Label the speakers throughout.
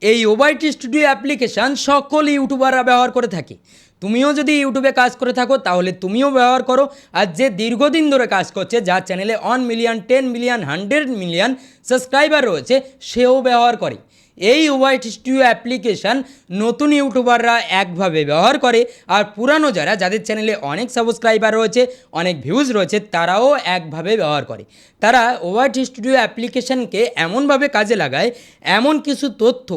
Speaker 1: এই ওবাইটি studio application সকল ইউটিউবাররা ব্যবহার করে থাকে। তুমিও যদি ইউটিউবে কাজ করে থাকো তাহলে তুমিও ব্যবহার করো। আর যে দীর্ঘদিন ধরে কাজ করছে, যার চ্যানেলে 1 মিলিয়ন, 10 মিলিয়ন, 100 মিলিয়ন সাবস্ক্রাইবার রয়েছে, সেও ব্যবহার করে। এই ওবাইটি স্টুডিও অ্যাপ্লিকেশান নতুন ইউটিউবাররা একভাবে ব্যবহার করে, আর পুরানো যাদের চ্যানেলে অনেক সাবস্ক্রাইবার রয়েছে, অনেক ভিউজ রয়েছে, তারাও একভাবে ব্যবহার করে। তারা ওবাইটি স্টুডিও অ্যাপ্লিকেশানকে এমনভাবে কাজে লাগায়, এমন কিছু তথ্য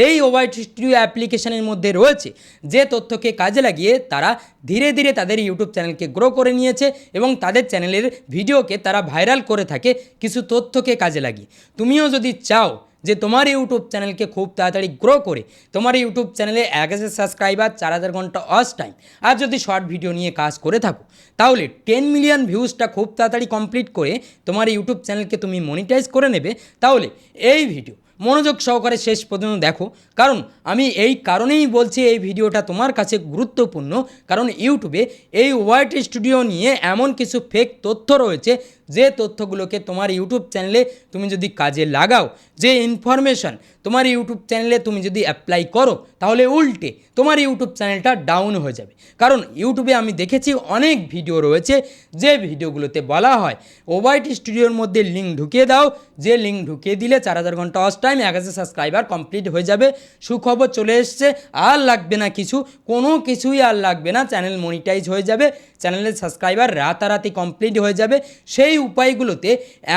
Speaker 1: এই ওবাইটি স্টুডিও অ্যাপ্লিকেশানের মধ্যে রয়েছে, যে তথ্যকে কাজে লাগিয়ে তারা ধীরে ধীরে তাদের ইউটিউব চ্যানেলকে গ্রো করে নিয়েছে এবং তাদের চ্যানেলের ভিডিওকে তারা ভাইরাল করে থাকে কিছু তথ্যকে কাজে লাগিয়ে। তুমিও যদি চাও যে তোমার ইউটিউব চ্যানেলকে খুব তাড়াতাড়ি গ্রো করে তোমার ইউটিউব চ্যানেলে 1000 সাবস্ক্রাইবার, 4000 ঘন্টা ওয়াচ টাইম, আর যদি শর্ট ভিডিও নিয়ে কাজ করে থাকো, তাহলে 10 মিলিয়ন ভিউজটা খুব তাড়াতাড়ি কমপ্লিট করে তোমার ইউটিউব চ্যানেলকে তুমি মনিটাইজ করে নেবে, তাহলে এই ভিডিও মনোযোগ সহকারে শেষ পর্যন্ত দেখো। কারণ আমি এই কারণেই বলছি এই ভিডিওটা তোমার কাছে গুরুত্বপূর্ণ, কারণ ইউটিউবে এই ওবাইটি স্টুডিও নিয়ে এমন কিছু ফেক তথ্য রয়েছে, যে তথ্যগুলোকে তোমার ইউটিউব চ্যানেলে তুমি যদি কাজে লাগাও, যে ইনফরমেশান তোমার ইউটিউব চ্যানেলে তুমি যদি অ্যাপ্লাই করো, তাহলে উল্টে তোমার ইউটিউব চ্যানেলটা ডাউন হয়ে যাবে। কারণ ইউটিউবে আমি দেখেছি অনেক ভিডিও রয়েছে, যে ভিডিওগুলোতে বলা হয় ওবাইটি স্টুডিওর মধ্যে লিঙ্ক ঢুকিয়ে দাও, যে লিঙ্ক ঢুকিয়ে দিলে 4000 ঘন্টা ওয়াচ টাইম, 1000 সাবস্ক্রাইবার কমপ্লিট হয়ে যাবে, সুখবর চলে এসছে, আর লাগবে না কিছু, কোনো কিছুই আর লাগবে না, চ্যানেল মনিটাইজ হয়ে যাবে, চ্যানেলের সাবস্ক্রাইবার রাতারাতি কমপ্লিট হয়ে যাবে। সেই উপায়গুলোতে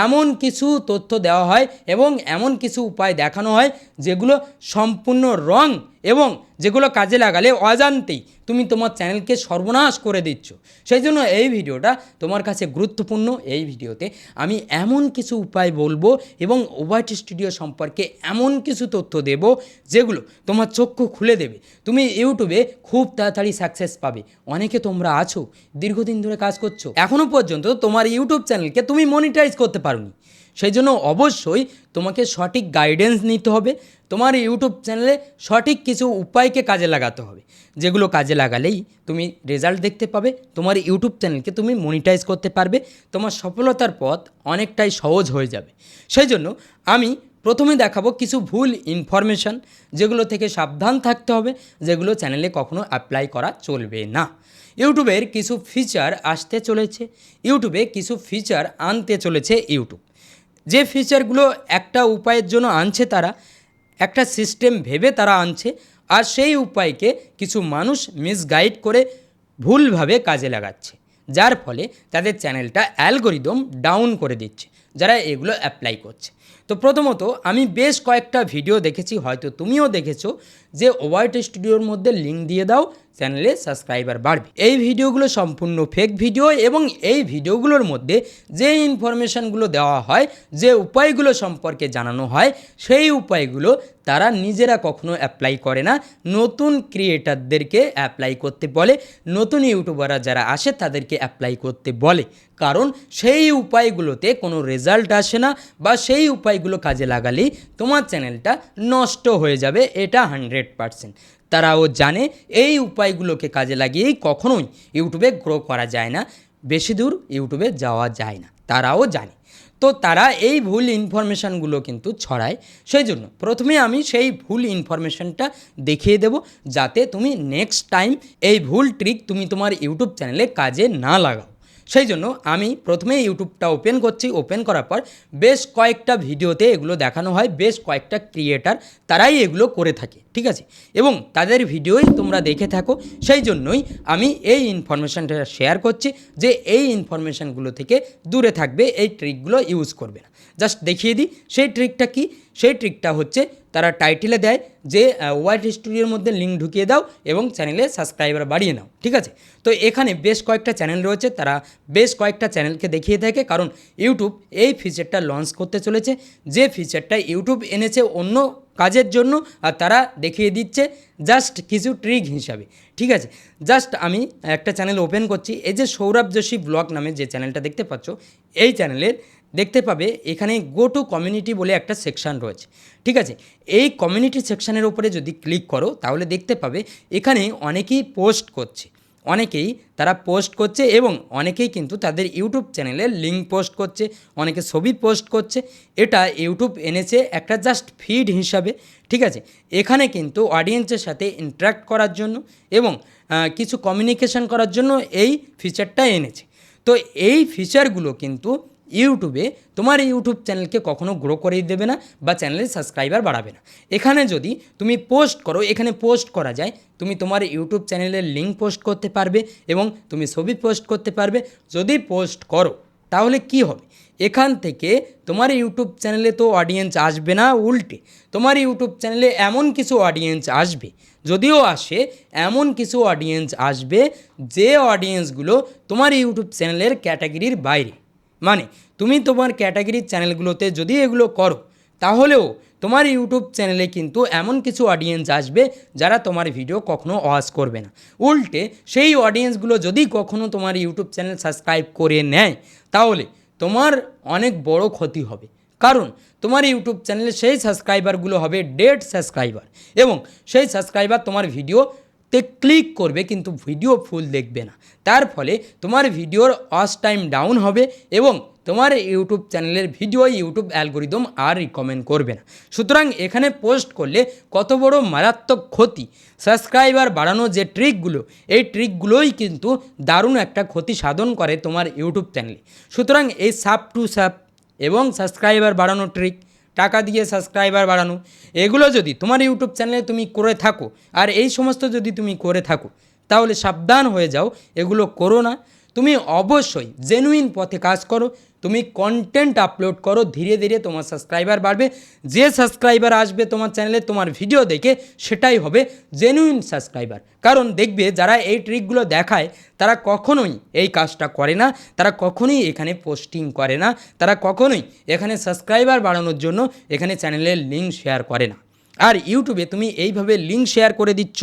Speaker 1: এমন কিছু তথ্য দেওয়া হয় এবং এমন কিছু উপায় দেখানো হয় যেগুলো সম্পূর্ণ রং, এবং যেগুলো কাজে লাগালে অজান্তেই তুমি তোমার চ্যানেলকে সর্বনাশ করে দিচ্ছ। সেই জন্য এই ভিডিওটা তোমার কাছে গুরুত্বপূর্ণ। এই ভিডিওতে আমি এমন কিছু উপায় বলবো এবং ওবাইটি স্টুডিও সম্পর্কে এমন কিছু তথ্য দেব, যেগুলো তোমার চক্ষু খুলে দেবে। তুমি ইউটিউবে খুব তাড়াতাড়ি সাকসেস পাবে। অনেকে তোমরা আছো দীর্ঘদিন ধরে কাজ করছো, এখনও পর্যন্ত তোমার ইউটিউব চ্যানেলকে তুমি মনিটাইজ করতে পারোনি। সেই জন্য অবশ্যই তোমাকে সঠিক গাইডেন্স নিতে হবে, তোমার ইউটিউব চ্যানেলে সঠিক কিছু উপায়কে কাজে লাগাতে হবে, যেগুলো কাজে লাগালেই তুমি রেজাল্ট দেখতে পাবে, তোমার ইউটিউব চ্যানেলকে তুমি মনিটাইজ করতে পারবে, তোমার সফলতার পথ অনেকটাই সহজ হয়ে যাবে। সেই জন্য আমি প্রথমে দেখাবো কিছু ভুল ইনফরমেশান, যেগুলো থেকে সাবধান থাকতে হবে, যেগুলো চ্যানেলে কখনো অ্যাপ্লাই করা চলবে না। ইউটিউবের কিছু ফিচার আসতে চলেছে, ইউটিউবে কিছু ফিচার আনতে চলেছে ইউটিউব। যে ফিচারগুলো একটা উপায়ের জন্য আনছে, তারা একটা সিস্টেম ভেবে তারা আনছে, আর সেই উপায়কে কিছু মানুষ মিসগাইড করে ভুলভাবে কাজে লাগাচ্ছে, যার ফলে তাদের চ্যানেলটা অ্যালগরিদম ডাউন করে দিচ্ছে যারা এগুলো অ্যাপ্লাই করছে। তো প্রথমত আমি বেশ কয়েকটা ভিডিও দেখেছি, হয়তো তুমিও দেখেছো, যে ওবাইটি স্টুডিওর মধ্যে লিঙ্ক দিয়ে দাও, চ্যানেলে সাবস্ক্রাইবার বাড়বে। এই ভিডিওগুলো সম্পূর্ণ ফেক ভিডিও, এবং এই ভিডিওগুলোর মধ্যে যে ইনফরমেশানগুলো দেওয়া হয়, যে উপায়গুলো সম্পর্কে জানানো হয়, সেই উপায়গুলো তারা নিজেরা কখনো অ্যাপ্লাই করে না, নতুন ক্রিয়েটারদেরকে অ্যাপ্লাই করতে বলে, নতুন ইউটিউবাররা যারা আসে তাদেরকে অ্যাপ্লাই করতে বলে। কারণ সেই উপায়গুলোতে কোনো রেজাল্ট আসে না, বা সেই উপায়গুলো কাজে লাগালেই তোমার চ্যানেলটা নষ্ট হয়ে যাবে, এটা 100%। তারাও জানে এই উপায়গুলোকে কাজে লাগিয়েই কখনোই ইউটিউবে গ্রো করা যায় না, বেশি দূর ইউটিউবে যাওয়া যায় না, তারাও জানে। তো তারা এই ভুল ইনফরমেশানগুলো কিন্তু ছড়ায়। সেই জন্য প্রথমে আমি সেই ভুল ইনফরমেশানটা দেখিয়ে দেব, যাতে তুমি নেক্সট টাইম এই ভুল ট্রিক তুমি তোমার ইউটিউব চ্যানেলে কাজে না লাগাও। সেই জন্য আমি প্রথমে ইউটিউবটা ওপেন করছি, ওপেন করার পর বেশ কয়েকটা ভিডিওতে এগুলো দেখানো হয়, বেশ কয়েকটা ক্রিয়েটার তারাই এগুলো করে থাকে, ঠিক আছে, এবং তাদের ভিডিওই তোমরা দেখে থাকো। সেই জন্যই আমি এই ইনফরমেশানটা শেয়ার করছি, যে এই ইনফরমেশানগুলো থেকে দূরে থাকবে, এই ট্রিকগুলো ইউজ করবে না। জাস্ট দেখিয়ে দিই সেই ট্রিকটা কি। সেই ট্রিকটা হচ্ছে, তারা টাইটেলে দেয় যে ওবাইটি স্টুডিওর মধ্যে লিঙ্ক ঢুকিয়ে দাও এবং চ্যানেলে সাবস্ক্রাইবার বাড়িয়ে নাও, ঠিক আছে। তো এখানে বেশ কয়েকটা চ্যানেল রয়েছে, তারা বেশ কয়েকটা চ্যানেলকে দেখিয়ে থাকে, কারণ ইউটিউব এই ফিচারটা লঞ্চ করতে চলেছে, যে ফিচারটা ইউটিউব এনেছে অন্য কাজের জন্য, আর তারা দেখিয়ে দিচ্ছে জাস্ট কিছু ট্রিক হিসাবে, ঠিক আছে। জাস্ট আমি একটা চ্যানেল ওপেন করছি, এই যে সৌরভ যোশী ব্লগ নামে যে চ্যানেলটা দেখতে পাচ্ছ, এই চ্যানেলের দেখতে পাবে এখানে গো টু কমিউনিটি বলে একটা সেকশান রয়েছে, ঠিক আছে। এই কমিউনিটি সেকশানের উপরে যদি ক্লিক করো, তাহলে দেখতে পাবে এখানে অনেকেই পোস্ট করছে, অনেকেই তারা পোস্ট করছে, এবং অনেকেই কিন্তু তাদের ইউটিউব চ্যানেলে লিঙ্ক পোস্ট করছে, অনেকে ছবি পোস্ট করছে। এটা ইউটিউব এনেছে একটা জাস্ট ফিড হিসাবে, ঠিক আছে, এখানে কিন্তু অডিয়েন্সের সাথে ইন্টারাক্ট করার জন্য এবং কিছু কমিউনিকেশন করার জন্য এই ফিচারটা এনেছে। তো এই ফিচারগুলো কিন্তু ইউটিউবে তোমার ইউটিউব চ্যানেলকে কখনো গ্রো করেই দেবে না বা চ্যানেলের সাবস্ক্রাইবার বাড়াবে না। এখানে যদি তুমি পোস্ট করো, এখানে পোস্ট করা যায়, তুমি তোমার ইউটিউব চ্যানেলের লিঙ্ক পোস্ট করতে পারবে এবং তুমি ছবি পোস্ট করতে পারবে। যদি পোস্ট করো তাহলে কি হবে, এখান থেকে তোমার ইউটিউব চ্যানেলে তো অডিয়েন্স আসবে না, উল্টে তোমার ইউটিউব চ্যানেলে এমন কিছু অডিয়েন্স আসবে, যদিও আসে এমন কিছু অডিয়েন্স আসবে যে অডিয়েন্সগুলো তোমার ইউটিউব চ্যানেলের ক্যাটাগরির বাইরে। মানে তুমি তোমার ক্যাটাগরির চ্যানেলগুলোতে যদি এগুলো করো তাহলেও তোমার ইউটিউব চ্যানেলে কিন্তু এমন কিছু অডিয়েন্স আসবে যারা তোমার ভিডিও কখনো ওয়াচ করবে না। উল্টে সেই অডিয়েন্সগুলো যদি কখনো তোমার ইউটিউব চ্যানেল সাবস্ক্রাইব করে নেয় তাহলে তোমার অনেক বড় ক্ষতি হবে, কারণ তোমার ইউটিউব চ্যানেলে সেই সাবস্ক্রাইবারগুলো হবে ডেড সাবস্ক্রাইবার এবং সেই সাবস্ক্রাইবার তোমার ভিডিওতে ক্লিক করবে কিন্তু ভিডিও ফুল দেখবে না। তার ফলে তোমার ভিডিওর ওয়াচ টাইম ডাউন হবে এবং তোমার ইউটিউব চ্যানেলের ভিডিও ইউটিউব অ্যালগোরিদম আর রিকমেন্ড করবে না। সুতরাং এখানে পোস্ট করলে কত বড় মারাত্মক ক্ষতি, সাবস্ক্রাইবার বাড়ানো যে ট্রিকগুলো, এই ট্রিকগুলোই কিন্তু দারুণ একটা ক্ষতি সাধন করে তোমার ইউটিউব চ্যানেলে। সুতরাং এই সাব টু সাব এবং সাবস্ক্রাইবার বাড়ানো ট্রিক, টাকা দিয়ে সাবস্ক্রাইবার বাড়ানো, এগুলো যদি তোমার ইউটিউব চ্যানেলে তুমি করে থাকো আর এই সমস্ত যদি তুমি করে থাকো তাহলে সাবধান হয়ে যাও, এগুলো করো না। তুমি অবশ্যই জেনুইন পথে কাজ করো, তুমি কন্টেন্ট আপলোড করো, ধীরে ধীরে তোমার সাবস্ক্রাইবার বাড়বে। যে সাবস্ক্রাইবার আসবে তোমার চ্যানেলে তোমার ভিডিও দেখে সেটাই হবে জেনুইন সাবস্ক্রাইবার। কারণ দেখবে যারা এই ট্রিকগুলো দেখায় তারা কখনোই এই কাজটা করে না, তারা কখনোই এখানে পোস্টিং করে না, তারা কখনোই এখানে সাবস্ক্রাইবার বাড়ানোর জন্য এখানে চ্যানেলের লিঙ্ক শেয়ার করে না। আর ইউটিউবে তুমি এইভাবে লিঙ্ক শেয়ার করে দিচ্ছ,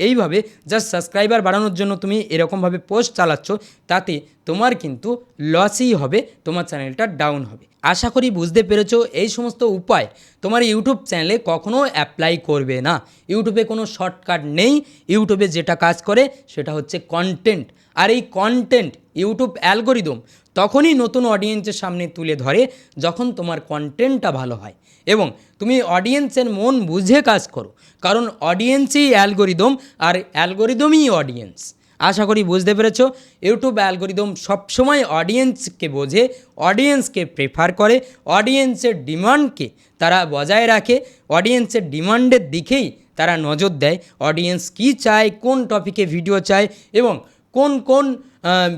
Speaker 1: এইভাবে জাস্ট সাবস্ক্রাইবার বাড়ানোর জন্য তুমি এরকমভাবে পোস্ট চালাচ্ছ, তাতে তোমার কিন্তু লসই হবে, তোমার চ্যানেলটা ডাউন হবে। আশা করি বুঝতে পেরেছো এই সমস্ত উপায় তোমার ইউটিউব চ্যানেলে কখনো অ্যাপ্লাই করবে না। ইউটিউবে কোনো শর্টকাট নেই, ইউটিউবে যেটা কাজ করে সেটা হচ্ছে কন্টেন্ট। আর এই কন্টেন্ট ইউটিউব অ্যালগোরিদম তখনই নতুন অডিয়েন্সের সামনে তুলে ধরে যখন তোমার কন্টেন্টটা ভালো হয় এবং তুমি অডিয়েন্সের মন বুঝে কাজ করো, কারণ অডিয়েন্সই অ্যালগোরিদম আর অ্যালগোরিদমই অডিয়েন্স। আশা করি বুঝতে পেরেছো। ইউটিউব অ্যালগোরিদম সবসময় অডিয়েন্সকে বোঝে, অডিয়েন্সকে প্রেফার করে, অডিয়েন্সের ডিমান্ডকে তারা বজায় রাখে, অডিয়েন্সের ডিমান্ডের দিকেই তারা নজর দেয়। অডিয়েন্স কী চায়, কোন টপিকে ভিডিও চায় এবং কোন কোন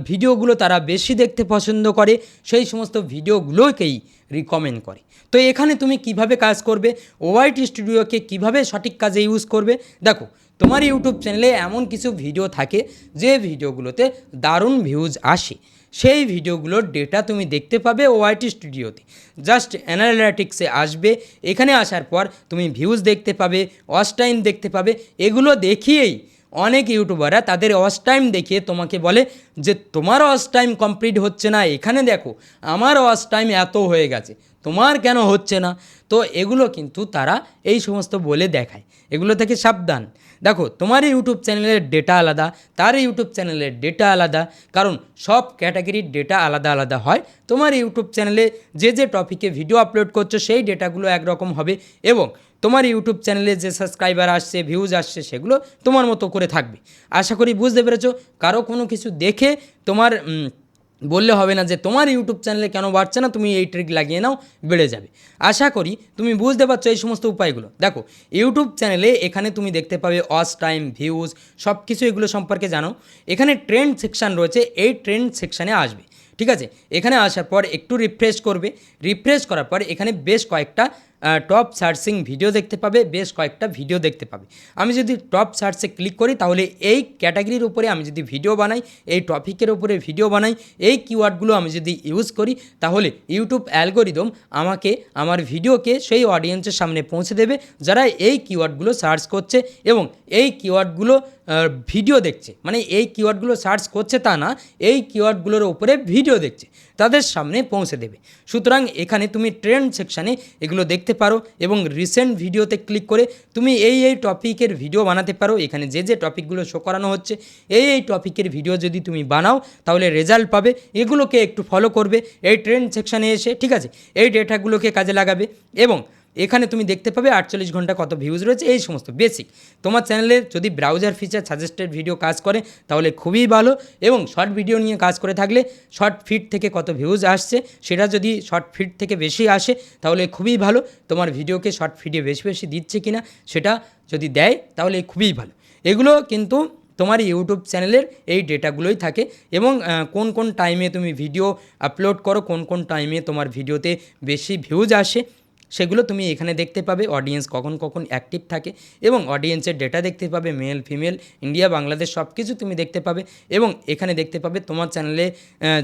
Speaker 1: ভিডিওগুলো তারা বেশি দেখতে পছন্দ করে, সেই সমস্ত ভিডিওগুলোকেই রিকমেন্ড করে। তো এখানে তুমি কিভাবে কাজ করবে, ওয়াইটি স্টুডিওকে কিভাবে সঠিক কাজে ইউজ করবে, দেখো তোমার ইউটিউব চ্যানেলে এমন কিছু ভিডিও থাকে যে ভিডিওগুলোতে দারুণ ভিউজ আসে, সেই ভিডিওগুলোর ডেটা তুমি দেখতে পাবে ওয়াইটি স্টুডিওতে। জাস্ট অ্যানালিটিক্সে আসবে, এখানে আসার পর তুমি ভিউজ দেখতে পাবে, ওয়াচ টাইম দেখতে পাবে। এগুলো দেখিয়েই অনেক ইউটিউবাররা তাদের ওয়াচ টাইম দেখিয়ে তোমাকে বলে যে তোমার ওয়াচ টাইম কমপ্লিট হচ্ছে না, এখানে দেখো আমার ওয়াচ টাইম এত হয়ে গেছে, তোমার কেন হচ্ছে না। তো এগুলো কিন্তু তারা এই সমস্ত বলে দেখায়, এগুলো থেকে সাবধান। দেখো তোমার ইউটিউব চ্যানেলের ডেটা আলাদা, তার ইউটিউব চ্যানেলের ডেটা আলাদা, কারণ সব ক্যাটাগরির ডেটা আলাদা আলাদা হয়। তোমার ইউটিউব চ্যানেলে যে যে টপিকে ভিডিও আপলোড করছো সেই ডেটাগুলো একরকম হবে এবং তোমার ইউটিউব চ্যানেলে যে সাবস্ক্রাইবার আসছে, ভিউজ আসছে, সেগুলো তোমার মতো করে থাকবে। আশা করি বুঝতে পেরেছো। কারো কোনো কিছু দেখে তোমার বললে হবে না যে তোমার ইউটিউব চ্যানেলে কেন বাড়ছে না, তুমি এই ট্রিক লাগিয়ে নাও, বেড়ে যাবে। আশা করি তুমি বুঝতে পারছো এই সমস্ত উপায়গুলো। দেখো ইউটিউব চ্যানেলে এখানে তুমি দেখতে পাবে ওয়াচ টাইম, ভিউজ, সব কিছু এগুলো সম্পর্কে জানো। এখানে ট্রেন্ড সেকশান রয়েছে, এই ট্রেন্ড সেকশানে আসবে, ঠিক আছে। এখানে আসার পর একটু রিফ্রেশ করবে, রিফ্রেশ করার পর এখানে বেশ কয়েকটা টপ সার্চিং ভিডিও দেখতে পাবে, বেশ কয়েকটা ভিডিও দেখতে পাবে। আমি যদি টপ সার্চে ক্লিক করি তাহলে এই ক্যাটাগরির উপরে আমি যদি ভিডিও বানাই, এই টপিকের উপরে ভিডিও বানাই, এই কিওয়ার্ডগুলো আমি যদি ইউজ করি তাহলে ইউটিউব অ্যালগোরিদম আমাকে আমার ভিডিওকে সেই অডিয়েন্সের সামনে পৌঁছে দেবে যারা এই কিওয়ার্ডগুলো সার্চ করছে এবং এই কিওয়ার্ডগুলো ভিডিও দেখছে। মানে এই কিওয়ার্ডগুলো সার্চ করছে তা না, এই কিওয়ার্ডগুলোর উপরে ভিডিও দেখছে, তাদের সামনে পৌঁছে দেবে। সুতরাং এখানে তুমি ট্রেন্ড সেকশানে এগুলো দেখতে পারো এবং রিসেন্ট ভিডিওতে ক্লিক করে তুমি এই টপিকের ভিডিও বানাতে পারো। এখানে যে যে টপিকগুলো শো করানো হচ্ছে এই টপিকের ভিডিও যদি তুমি বানাও তাহলে রেজাল্ট পাবে। এগুলোকে একটু ফলো করবে এই ট্রেন্ড সেকশানে এসে, ঠিক আছে। এই ডেটাগুলোকে কাজে লাগাবে এবং এখানে তুমি দেখতে পাবে 48 ঘন্টা কত ভিউজ রয়েছে, এই সমস্ত বেসিক। তোমার চ্যানেলে যদি ব্রাউজার ফিচার সাজেস্টেড ভিডিও কাজ করে তাহলে খুবই ভালো, এবং শর্ট ভিডিও নিয়ে কাজ করে থাকলে শর্ট ফিড থেকে কত ভিউজ আসছে সেটা যদি শর্ট ফিড থেকে বেশি আসে তাহলে খুবই ভালো। তোমার ভিডিওকে শর্ট ফিডে বেশি বেশি দিচ্ছে কিনা সেটা যদি দেয় তাহলে খুবই ভালো। এগুলো কিন্তু তোমার ইউটিউব চ্যানেলের এই ডেটাগুলোই থাকে, এবং কোন কোন টাইমে তুমি ভিডিও আপলোড করো, কোন কোন টাইমে তোমার ভিডিওতে বেশি ভিউজ আসে সেগুলো তুমি এখানে দেখতে পাবে। অডিয়েন্স কখন কখন অ্যাক্টিভ থাকে এবং অডিয়েন্সের ডেটা দেখতে পাবে, মেল ফিমেল ইন্ডিয়া বাংলাদেশ সব কিছু তুমি দেখতে পাবে। এবং এখানে দেখতে পাবে তোমার চ্যানেলে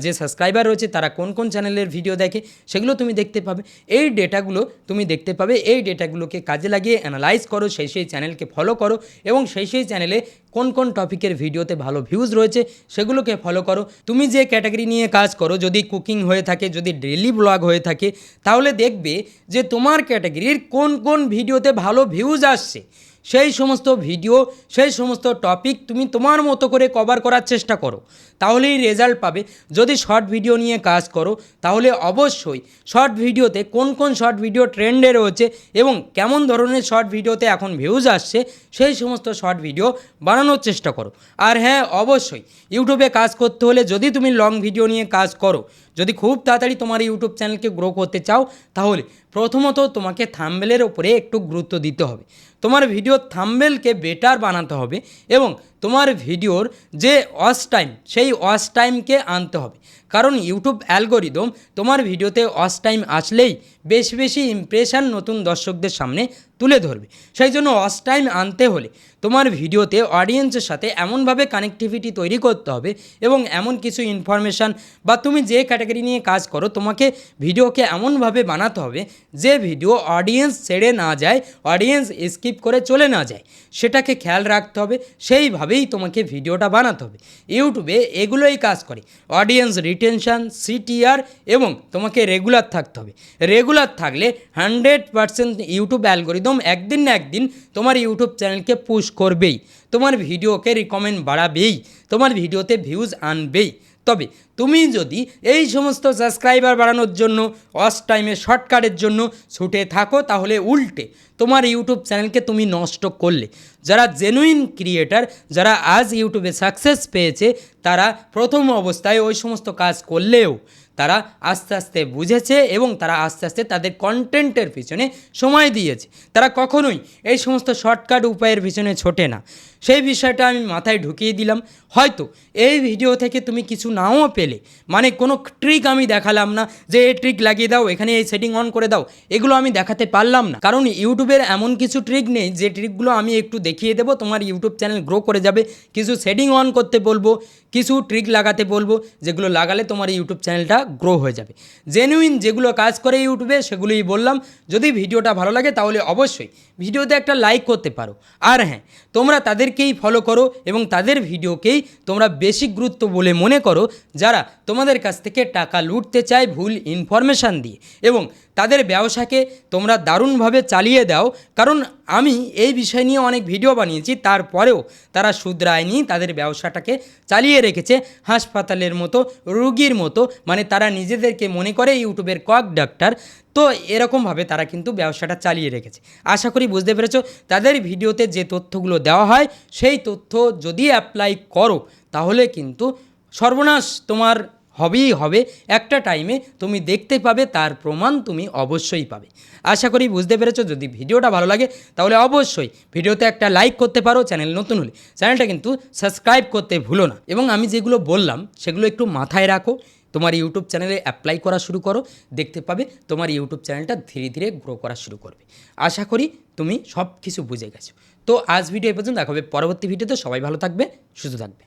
Speaker 1: যে সাবস্ক্রাইবার রয়েছে তারা কোন কোন চ্যানেলের ভিডিও দেখে সেগুলো তুমি দেখতে পাবে। এই ডেটাগুলো তুমি দেখতে পাবে, এই ডেটাগুলোকে কাজে লাগিয়ে অ্যানালাইজ করো, সেই চ্যানেলকে ফলো করো, এবং সেই চ্যানেলে কোন কোন টপিকের ভিডিওতে ভালো ভিউজ রয়েছে সেগুলোকে ফলো করো। তুমি যে ক্যাটাগরি নিয়ে কাজ করো, যদি কুকিং হয়ে থাকে, যদি ডেইলি ব্লগ হয়ে থাকে, তাহলে দেখবে যে তোমার ক্যাটাগরির কোন কোন ভিডিওতে ভালো ভিউজ আসছে, সেই সমস্ত ভিডিও, সেই সমস্ত টপিক তুমি তোমার মতো করে কভার করার চেষ্টা করো, তাহলেই রেজাল্ট পাবে। যদি শর্ট ভিডিও নিয়ে কাজ করো তাহলে অবশ্যই শর্ট ভিডিওতে কোন কোন শর্ট ভিডিও ট্রেন্ডে রয়েছে এবং কেমন ধরনের শর্ট ভিডিওতে এখন ভিউজ আসছে সেই সমস্ত শর্ট ভিডিও বানানোর চেষ্টা করো। আর হ্যাঁ, অবশ্যই ইউটিউবে কাজ করতে হলে যদি তুমি লং ভিডিও নিয়ে কাজ করো, যদি খুব তাড়াতাড়ি তোমার ইউটিউব চ্যানেলকে গ্রো করতে চাও, তাহলে প্রথমত তোমাকে থাম্বনেলের ওপরে একটু গুরুত্ব দিতে হবে। তোমার ভিডিওর থাম্বনেলকে বেটার বানাতে হবে এবং তোমার ভিডিওর যে ওয়াচ টাইম সেই ওয়াচ টাইমকে আনতে হবে, কারণ ইউটিউব অ্যালগোরিদম তোমার ভিডিওতে ওয়াচ টাইম আসলেই বেশি বেশি ইমপ্রেশন নতুন দর্শকদের সামনে তুলে ধরবে। সেই জন্য ওয়াচ টাইম আনতে হলে তোমার ভিডিওতে অডিয়েন্সের সাথে এমনভাবে কানেক্টিভিটি তৈরি করতে হবে এবং এমন কিছু ইনফরমেশান বা তুমি যে ক্যাটাগরি নিয়ে কাজ করো তোমাকে ভিডিওকে এমনভাবে বানাতে হবে যে ভিডিও অডিয়েন্স ছেড়ে না যায়, অডিয়েন্স স্কিপ করে চলে না যায়, সেটাকে খেয়াল রাখতে হবে। সেইভাবেই তোমাকে ভিডিওটা বানাতে হবে। ইউটিউবে এগুলোই কাজ করে, অডিয়েন্স রিটেনশন, সিটিআর, এবং তোমাকে রেগুলার থাকতে হবে। রেগুলার থাকলে 100% ইউটিউব অ্যালগোরিদম একদিন না একদিন তোমার ইউটিউব চ্যানেলকে পুশ করবেই, তোমার ভিডিওকে রিকমেন্ড বাড়াবেই, তোমার ভিডিওতে ভিউজ আনবেই। তবে তুমি যদি এই সমস্ত সাবস্ক্রাইবার বাড়ানোর জন্য, ওয়াচ টাইমের শর্টকাটের জন্য ছুটে থাকো, তাহলে উল্টে তোমার ইউটিউব চ্যানেলকে তুমি নষ্ট করলে। যারা জেনুইন ক্রিয়েটার, যারা আজ ইউটিউবে সাকসেস পেয়েছে, তারা প্রথম অবস্থায় ওই সমস্ত কাজ করলেও তারা আস্তে আস্তে বুঝেছে এবং তারা আস্তে আস্তে তাদের কন্টেন্টের পিছনে সময় দিয়েছে। তারা কখনোই এই সমস্ত শর্টকাট উপায়ের পিছনে ছোটে না। সেই বিষয়টা আমি মাথায় ঢুকিয়ে দিলাম। হয়তো এই ভিডিও থেকে তুমি কিছু নাও পেলে, মানে কোনো ট্রিক আমি দেখালাম না যে এই ট্রিক লাগিয়ে দাও, এখানে এই সেটিং অন করে দাও, এগুলো আমি দেখাতে পারলাম না, কারণ ইউটিউবের এমন কিছু ট্রিক নেই যে ট্রিকগুলো আমি একটু দেখিয়ে দেবো তোমার ইউটিউব চ্যানেল গ্রো করে যাবে। কিছু সেটিং অন করতে বলবো, কিছু ট্রিক লাগাতে বলবো, যেগুলো লাগালে তোমার ইউটিউব চ্যানেলটা গ্রো হয়ে যাবে। জেনুইন যেগুলো কাজ করে ইউটিউবে সেগুলোই বললাম। যদি ভিডিওটা ভালো লাগে তাহলে অবশ্যই ভিডিওতে একটা লাইক করতে পারো। আর হ্যাঁ, তোমরা তাদেরকেই ফলো করো এবং তাদের ভিডিওকেই তোমরা বেশি গুরুত্ব বলে মনে করো যারা তোমাদের কাছ থেকে টাকা লুটতে চায় ভুল ইনফরমেশান দিয়ে, এবং তাদের ব্যবসাকে তোমরা দারুণভাবে চালিয়ে দাও। কারণ আমি এই বিষয় নিয়ে অনেক ভিডিও বানিয়েছি, তারপরেও তারা শুধরায়নি, তাদের ব্যবসাটাকে চালিয়ে রেখেছে হাসপাতালের মতো, রুগীর মতো, মানে তারা নিজেদেরকে মনে করে ইউটিউবের কক ডাক্তার। তো এরকমভাবে তারা কিন্তু ব্যবসাটা চালিয়ে রেখেছে। আশা করি বুঝতে পেরেছো। তাদের ভিডিওতে যে তথ্যগুলো দেওয়া হয় সেই তথ্য যদি অ্যাপ্লাই করো তাহলে কিন্তু সর্বনাশ তোমার হবেই হবে। একটা টাইমে তুমি দেখতে পাবে, তার প্রমাণ তুমি অবশ্যই পাবে। আশা করি বুঝতে পেরেছো। যদি ভিডিওটা ভালো লাগে তাহলে অবশ্যই ভিডিওতে একটা লাইক করতে পারো। চ্যানেল নতুন হলে চ্যানেলটা কিন্তু সাবস্ক্রাইব করতে ভুলো না, এবং আমি যেগুলো বললাম সেগুলো একটু মাথায় রাখো। তোমার ইউটিউব চ্যানেলে অ্যাপ্লাই করা শুরু করো, দেখতে পাবে তোমার ইউটিউব চ্যানেলটা ধীরে ধীরে গ্রো করা শুরু করবে। আশা করি তুমি সব কিছু বুঝে গেছো। তো আজ ভিডিও এই পর্যন্ত, দেখা হবে পরবর্তী ভিডিওতে। সবাই ভালো থাকবে, সুস্থ থাকবে।